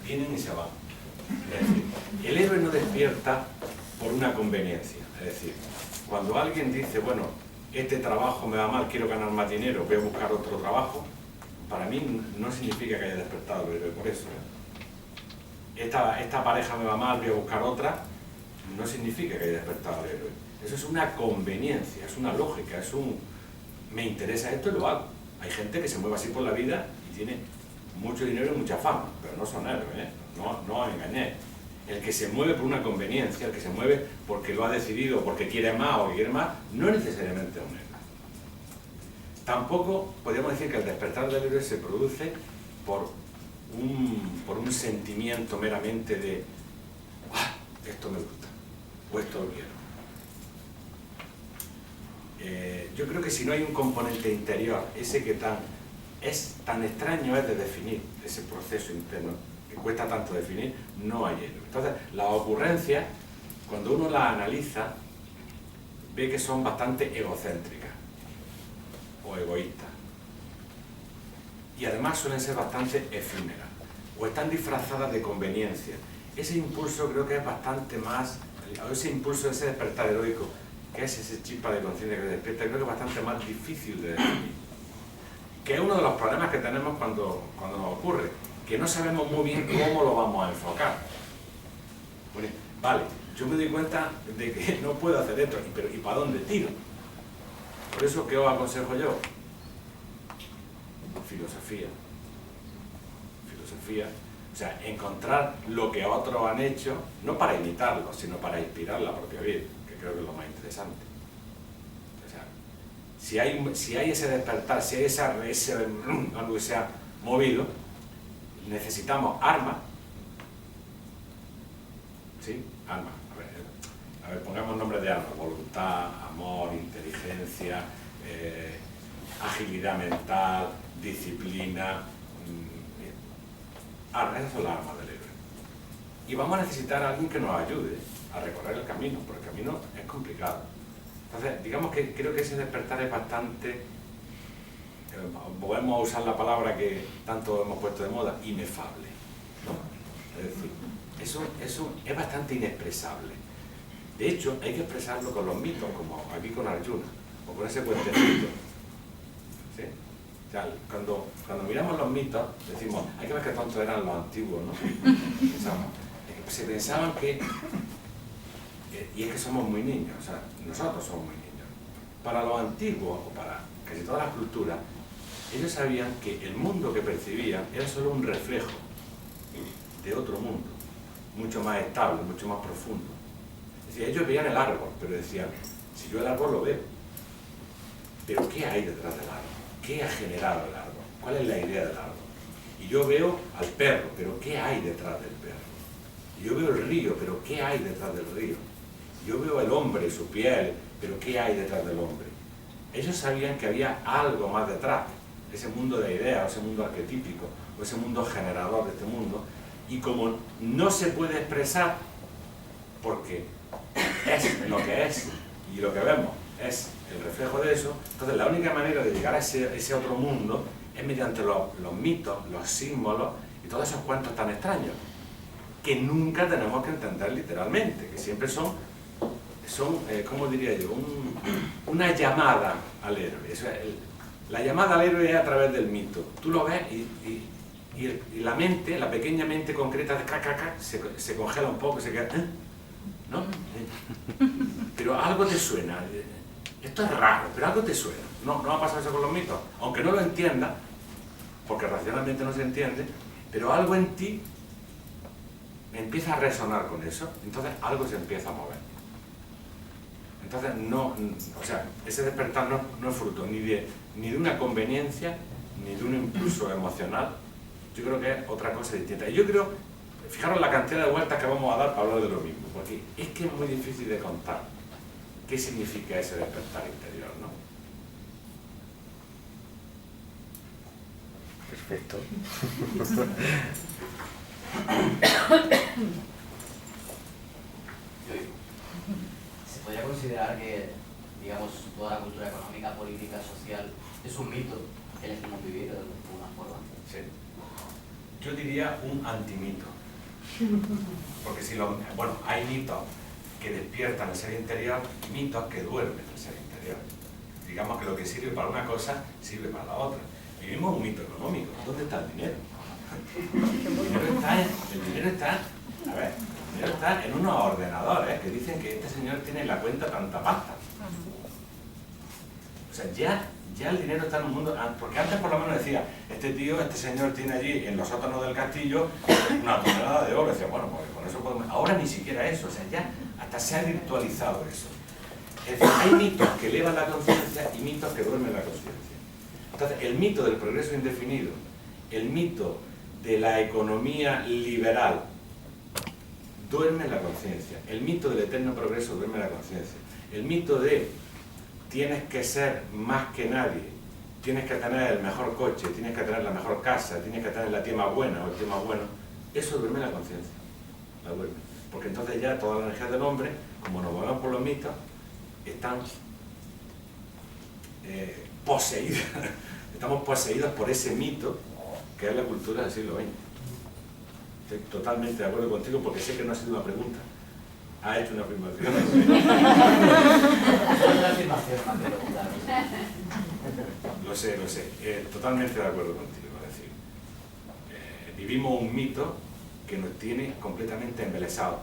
vienen y se van. Es decir, el héroe no despierta por una conveniencia. Es decir, cuando alguien dice, bueno, este trabajo me va mal, quiero ganar más dinero, voy a buscar otro trabajo, para mí no significa que haya despertado el héroe por eso. Esta pareja me va mal, voy a buscar otra, no significa que haya despertado el héroe. Eso es una conveniencia, es una lógica, es un... me interesa esto y lo hago. Hay gente que se mueve así por la vida y tiene mucho dinero y mucha fama, pero no son héroes, ¿eh? No os engañéis. El que se mueve por una conveniencia, el que se mueve porque lo ha decidido, porque quiere más o que quiere más, no necesariamente es un héroe. Tampoco podríamos decir que el despertar del héroe se produce por un sentimiento meramente de ¡ah! Esto me gusta, o esto lo quiero. Yo creo que si no hay un componente interior, ese que es tan extraño es de definir, ese proceso interno, que cuesta tanto definir, no hay héroe. Entonces, las ocurrencias, cuando uno las analiza, ve que son bastante egocéntricas o egoístas. Y además suelen ser bastante efímeras, o están disfrazadas de conveniencia. Ese impulso creo que es bastante más, ese impulso, ese despertar heroico, que es ese chispa de conciencia que despierta, creo que es bastante más difícil de definir. Que es uno de los problemas que tenemos cuando nos ocurre, que no sabemos muy bien cómo lo vamos a enfocar. Bueno, vale, yo me doy cuenta de que no puedo hacer esto, pero ¿y para dónde tiro? Por eso, ¿qué os aconsejo yo? Filosofía. Filosofía. O sea, encontrar lo que otros han hecho, no para imitarlo, sino para inspirar la propia vida, que creo que es lo más interesante. O sea, si hay ese despertar, si hay algo que se ha movido, necesitamos armas. ¿Sí? Armas. A ver, pongamos nombres de armas. Voluntad, amor, inteligencia, agilidad mental, disciplina. Esas son las armas del héroe. Y vamos a necesitar a alguien que nos ayude a recorrer el camino, porque el camino es complicado. Entonces, digamos que creo que ese despertar es bastante, podemos usar la palabra que tanto hemos puesto de moda, inefable, ¿no? Es decir, eso es bastante inexpresable. De hecho, hay que expresarlo con los mitos, como aquí con Arjuna, o con ese puentecito. ¿Sí? O sea, cuando miramos los mitos, decimos, hay que ver qué tontos eran los antiguos, ¿no? Se pensaban que, y es que somos muy niños, o sea, nosotros somos muy niños. Para los antiguos, o para casi todas las culturas, ellos sabían que el mundo que percibían era solo un reflejo de otro mundo, mucho más estable, mucho más profundo. Es decir, ellos veían el árbol, pero decían, si yo el árbol lo veo, pero ¿qué hay detrás del árbol? ¿Qué ha generado el árbol? ¿Cuál es la idea del árbol? Y yo veo al perro, pero ¿qué hay detrás del perro? Y yo veo el río, pero ¿qué hay detrás del río? Yo veo el hombre, su piel, pero ¿qué hay detrás del hombre? Ellos sabían que había algo más detrás, ese mundo de ideas, o ese mundo arquetípico, o ese mundo generador de este mundo, y como no se puede expresar, porque es lo que es, y lo que vemos es el reflejo de eso, entonces la única manera de llegar a ese otro mundo es mediante los mitos, los símbolos y todos esos cuentos tan extraños, que nunca tenemos que entender literalmente, que siempre son ¿cómo diría yo? Una llamada al héroe. La llamada al héroe es a través del mito. Tú lo ves y la mente, la pequeña mente concreta de se congela un poco, se queda, ¿no? Pero algo te suena. Esto es raro, pero algo te suena. No va a pasar eso con los mitos. Aunque no lo entiendas, porque racionalmente no se entiende, pero algo en ti empieza a resonar con eso, entonces algo se empieza a mover. Entonces o sea, ese despertar no es fruto ni de una conveniencia, ni de un impulso emocional. Yo creo que es otra cosa distinta. Y yo creo, fijaros la cantidad de vueltas que vamos a dar para hablar de lo mismo, porque es que es muy difícil de contar qué significa ese despertar interior, ¿no? Perfecto. ¿Se podría considerar que, digamos, toda la cultura económica, política, social es un mito que elegimos vivir de alguna forma? Sí. Yo diría un antimito. Porque bueno, hay mitos que despiertan el ser interior y mitos que duermen el ser interior. Digamos que lo que sirve para una cosa sirve para la otra. Vivimos un mito económico. ¿Dónde está el dinero? El dinero está en unos ordenadores que dicen que este señor tiene en la cuenta tanta pasta. O sea, ya el dinero está en un mundo... Porque antes por lo menos decía, este señor tiene allí en los sótanos del castillo una tonelada de oro. Decía, bueno, pues con eso podemos... Ahora ni siquiera eso, o sea, ya hasta se ha virtualizado eso. Es decir, hay mitos que elevan la conciencia y mitos que duermen la conciencia. Entonces, el mito del progreso indefinido, el mito de la economía liberal, duerme la conciencia. El mito del eterno progreso duerme la conciencia. El mito de tienes que ser más que nadie, tienes que tener el mejor coche, tienes que tener la mejor casa, tienes que tener la tía más buena o el tío más bueno, eso duerme la conciencia. La duerme. Porque entonces ya toda la energía del hombre, como nos movemos por los mitos, están poseídas. Estamos poseídos por ese mito que es la cultura del siglo XX. Estoy totalmente de acuerdo contigo porque sé que no ha sido una pregunta. Ha hecho una afirmación. Una afirmación más que preguntar. Lo sé. Totalmente de acuerdo contigo. Es decir, vivimos un mito que nos tiene completamente embelesados.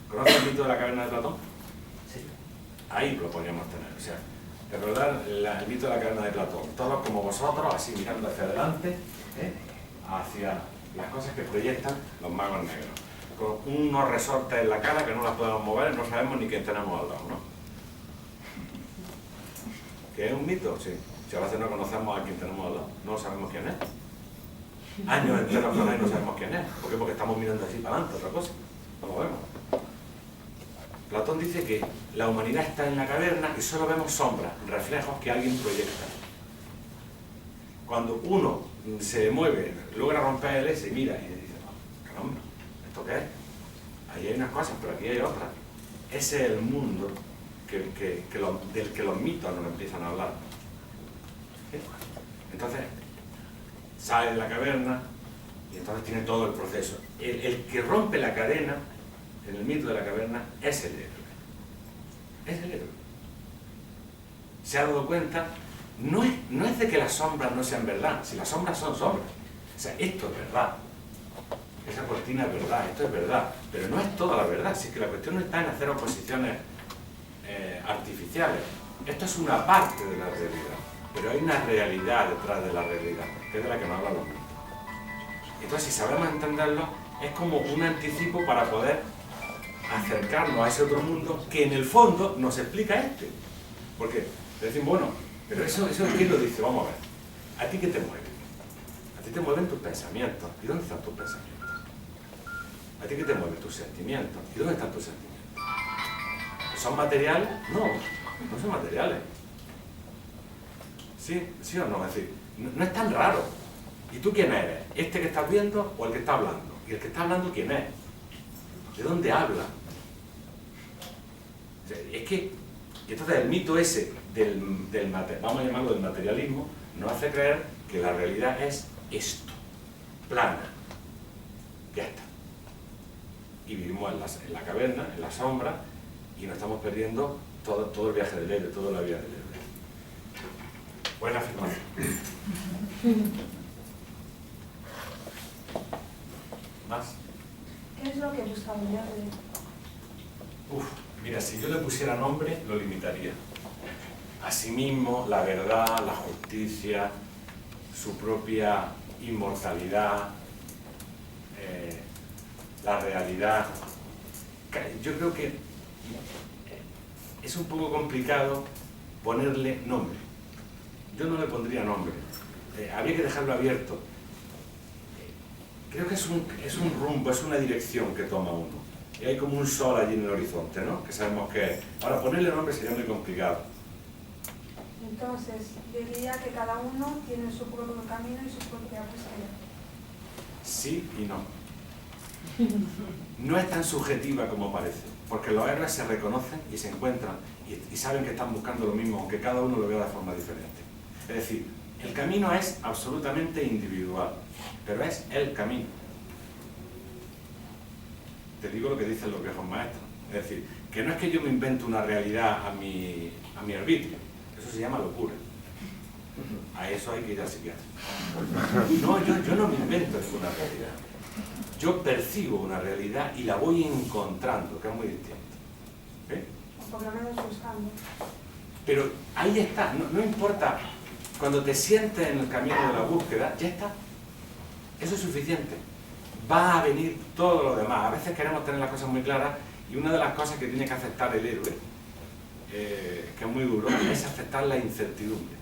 ¿Conoces el mito de la caverna de Platón? Sí. Ahí lo podríamos tener. O sea, recordar el mito de la caverna de Platón. Todos como vosotros, así mirando hacia adelante, hacia las cosas que proyectan los magos negros. Con unos resortes en la cara que no las podemos mover, no sabemos ni quién tenemos al lado, ¿no? ¿Que es un mito? Sí. Si a veces no conocemos a quién tenemos al lado, no sabemos quién es. Años enteros con él no sabemos quién es. ¿Por qué? Porque estamos mirando así para adelante, otra cosa. No lo vemos. Platón dice que la humanidad está en la caverna y solo vemos sombras, reflejos que alguien proyecta. Cuando uno se mueve, logra romper el S y mira y dice, oh, caramba, ¿esto qué es? Ahí hay unas cosas, pero aquí hay otras. Ese es el mundo del que los mitos nos empiezan a hablar. ¿Sí? Entonces, sale de la caverna y entonces tiene todo el proceso. El que rompe la cadena, en el mito de la caverna, es el héroe. Es el héroe. Se ha dado cuenta, no es de que las sombras no sean verdad, si las sombras son sombras. O sea, esto es verdad. Esa cortina es verdad, esto es verdad. Pero no es toda la verdad, si es que la cuestión no está en hacer oposiciones artificiales. Esto es una parte de la realidad, pero hay una realidad detrás de la realidad, que es de la que nos hablan los mitos. Entonces, si sabemos entenderlo, es como un anticipo para poder acercarnos a ese otro mundo que en el fondo nos explica este. Porque decimos, bueno, pero eso ¿quién lo dice? Vamos a ver. ¿A ti qué te mueve? A ti te mueven tus pensamientos. ¿Y dónde están tus pensamientos? ¿A ti qué te mueven tus sentimientos? ¿Y dónde están tus sentimientos? ¿Son materiales? No son materiales. ¿Sí o no? Es decir, no es tan raro. ¿Y tú quién eres? ¿Este que estás viendo o el que está hablando? ¿Y el que está hablando quién es? ¿De dónde habla? O sea, es que, entonces el mito ese vamos a llamarlo del materialismo, nos hace creer que la realidad es esto, plana, ya está. Y vivimos en la caverna, en la sombra, y nos estamos perdiendo todo el viaje del héroe, toda la vida del héroe. Buena afirmación. ¿Más? ¿Qué es lo que busca el héroe? Mira, si yo le pusiera nombre, lo limitaría. Asimismo, la verdad, la justicia, su propia inmortalidad, la realidad. Yo creo que es un poco complicado ponerle nombre. Yo no le pondría nombre. Habría que dejarlo abierto. Creo que es un rumbo, es una dirección que toma uno. Y hay como un sol allí en el horizonte, ¿no? Que sabemos que es. Ahora, ponerle nombre sería muy complicado. Entonces, diría que cada uno tiene su propio camino y su propia búsqueda. Sí y no. No es tan subjetiva como parece, porque los héroes se reconocen y se encuentran y saben que están buscando lo mismo, aunque cada uno lo vea de forma diferente. Es decir, el camino es absolutamente individual, pero es el camino. Te digo lo que dicen los viejos maestros. Es decir, que no es que yo me invento una realidad a mi arbitrio. Eso se llama locura. A eso hay que ir al psiquiatra. No, yo no me invento ninguna realidad. Yo percibo una realidad y la voy encontrando, que es muy distinto. ¿Eh? O por lo menos buscando. Pero ahí está, no importa. Cuando te sientes en el camino de la búsqueda, ya está. Eso es suficiente. Va a venir todo lo demás. A veces queremos tener las cosas muy claras y una de las cosas que tiene que aceptar el héroe, que es muy duro, es aceptar la incertidumbre.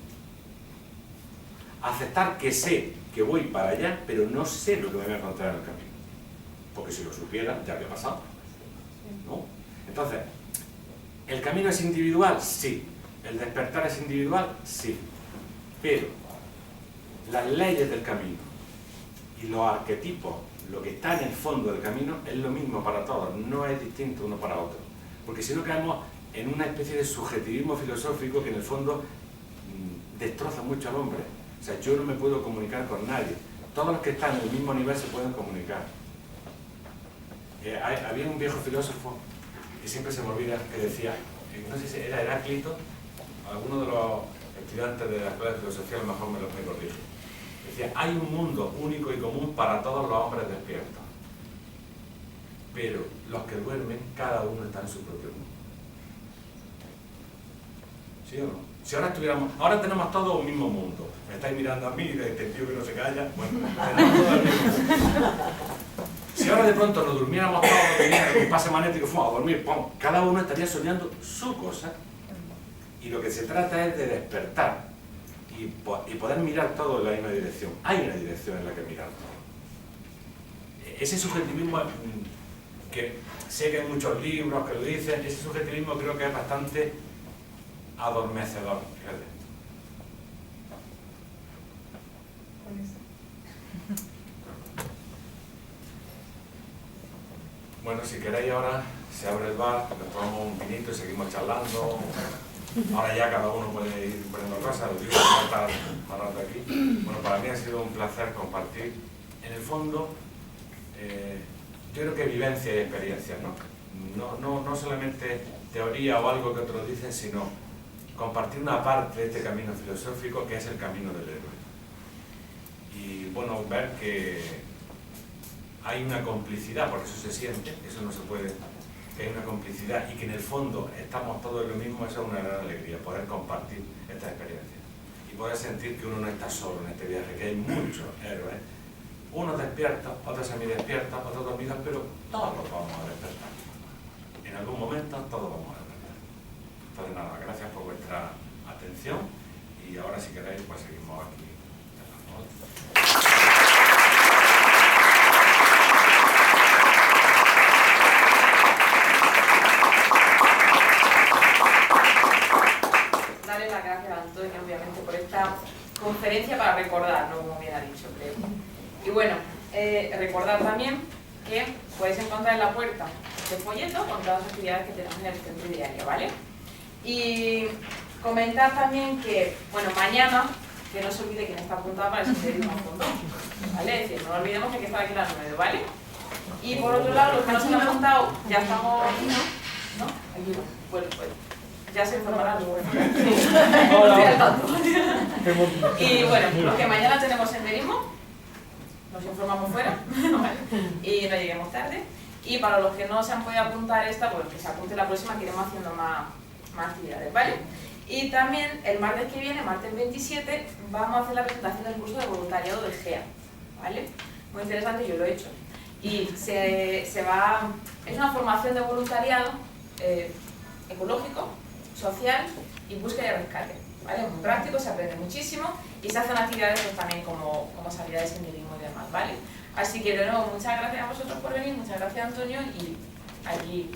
Aceptar que sé que voy para allá, pero no sé lo que me voy a encontrar en el camino. Porque si lo supiera, ya había pasado. ¿No? Entonces, ¿el camino es individual? Sí. ¿El despertar es individual? Sí. Pero las leyes del camino y los arquetipos, lo que está en el fondo del camino, es lo mismo para todos, no es distinto uno para otro. Porque si no caemos en una especie de subjetivismo filosófico que en el fondo destroza mucho al hombre. O sea, yo no me puedo comunicar con nadie. Todos los que están en el mismo nivel se pueden comunicar. Había un viejo filósofo, que siempre se me olvida, que decía, no sé si era Heráclito, alguno de los estudiantes de la escuela de filosofía a lo mejor me corrige. Decía, hay un mundo único y común para todos los hombres despiertos. Pero los que duermen, cada uno está en su propio mundo. ¿Sí o no? Si ahora tenemos todos un mismo mundo. Me estáis mirando a mí, de este tío que no se calla. Bueno, tenemos todo el mismo mundo. Si ahora de pronto nos durmiéramos todos, que un pase magnético, fuimos a dormir, ¡pum! Cada uno estaría soñando su cosa. Y lo que se trata es de despertar y poder mirar todo en la misma dirección. Hay una dirección en la que mirar todo. Ese subjetivismo, que sé que hay muchos libros que lo dicen, ese subjetivismo creo que es bastante adormecedor. Fíjate. Bueno, si queréis ahora se abre el bar, nos tomamos un vinito y seguimos charlando. Ahora ya cada uno puede ir poniendo cosas, lo digo, no estar más rato aquí. Bueno, para mí ha sido un placer compartir. En el fondo, yo creo que vivencia y experiencia, ¿no? No solamente teoría o algo que otros dicen, sino compartir una parte de este camino filosófico que es el camino del héroe. Y bueno, ver que hay una complicidad, porque eso se siente, eso no se puede, que hay una complicidad y que en el fondo estamos todos en lo mismo, eso es una gran alegría, poder compartir esta experiencia y poder sentir que uno no está solo en este viaje, que hay muchos héroes, unos despiertos, otros semidespiertos, otros dormidos, pero todos vamos a despertar. En algún momento todos vamos a despertar. Entonces nada, gracias por vuestra atención y ahora si queréis pues seguimos aquí. Darle las gracias a Antonio, obviamente, por esta conferencia para recordarlo, como bien ha dicho, creo. Y bueno, recordar también que podéis encontrar en la puerta este folleto con todas las actividades que tenemos en el centro diario, ¿vale? Y comentar también que, bueno, mañana, que no se olvide quién está apuntado para el senderismo a fondo, ¿vale? Es decir, no olvidemos que hay que estar aquí a las 9, ¿vale? Y por otro lado, los que no se han apuntado, ya estamos aquí, ¿no? Aquí no. Pues ya se informarán luego. Y bueno, los que mañana tenemos senderismo, nos informamos fuera, ¿vale? Y no lleguemos tarde. Y para los que no se han podido apuntar esta, pues que se apunte la próxima, que iremos haciendo más actividades, ¿vale? Y también el martes que viene, martes 27, vamos a hacer la presentación del curso de voluntariado de GEA, ¿vale? Muy interesante, yo lo he hecho. Y es una formación de voluntariado ecológico, social y búsqueda y rescate, ¿vale? Muy práctico, se aprende muchísimo y se hacen actividades pues, también como salida de senderismo y demás, ¿vale? Así que de nuevo, muchas gracias a vosotros por venir, muchas gracias Antonio y allí